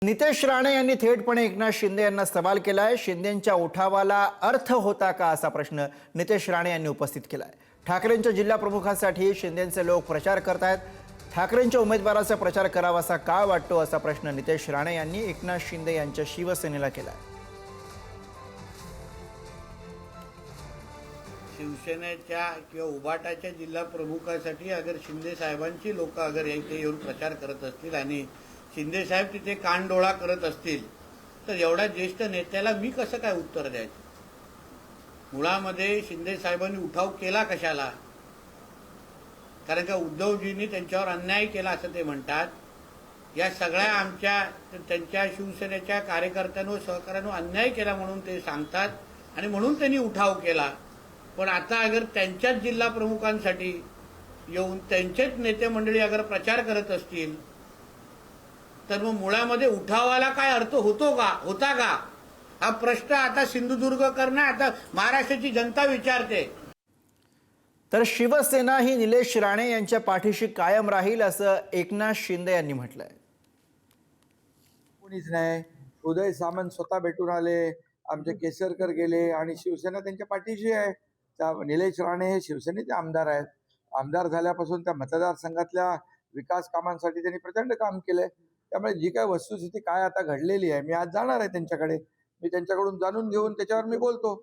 नितेश राणे यांनी थेटपणे एकनाथ शिंदे यांना सवाल केलाय। शिंदेंच्या उठावाला अर्थ होता का असा प्रश्न नितेश राणे यांनी उपस्थित केलाय। ठाकरेंच्या जिल्हा प्रमुखांसाठी शिंदेंचे लोक प्रचार करतायत। ठाकरेंच्या उमेदवाराचा प्रचार करावासा का वाटतो असा प्रश्न नितेश राणे यांनी एकनाथ शिंदे यांच्या शिवसेनेला केलाय। शिवसेनेच्या किंवा उबाटाच्या जिल्हा प्रमुखासाठी अगर शिंदे साहेबांची लोक अगर इथे येऊन प्रचार करत असतील आणि शिंदे साहेब तिथे कानडोळा करत असतील तर एवढ्या ज्येष्ठ नेत्याला मी कसं काय उत्तर द्यायचं। मुळामध्ये शिंदे साहेबांनी उठाव केला कशाला? कारण का उद्धवजींनी त्यांच्यावर अन्याय केला असं ते म्हणतात। या सगळ्या आमच्या त्यांच्या शिवसेनेच्या कार्यकर्त्यांवर सहकार्यानं अन्याय केला म्हणून ते सांगतात आणि म्हणून त्यांनी उठाव केला। पण आता अगर त्यांच्याच जिल्हा प्रमुखांसाठी येऊन त्यांचेच नेते मंडळी अगर प्रचार करत असतील तर मग मुळामध्ये उठावाला काय अर्थ होता का हा प्रश्न आता सिंधुदुर्गकरांना आता महाराष्ट्राची जनता विचारते। तर शिवसेना ही निलेश राणे यांच्या पाठीशी कायम राहील असं एकनाथ शिंदे यांनी म्हटलंय। कोणीच नाही, उदय सामंत स्वतः भेटून आले, आमचे केसरकर गेले आणि शिवसेना त्यांच्या पाठीशी आहे। निलेश राणे हे शिवसेनेचे आमदार आहेत। आमदार झाल्यापासून त्या मतदारसंघातल्या विकास कामांसाठी त्यांनी प्रचंड काम केलंय। त्यामुळे जी काय वस्तुस्थिती काय आता घडलेली आहे, मी आज जाणार आहे त्यांच्याकडे, मी त्यांच्याकडून जाणून घेऊन त्याच्यावर मी बोलतो।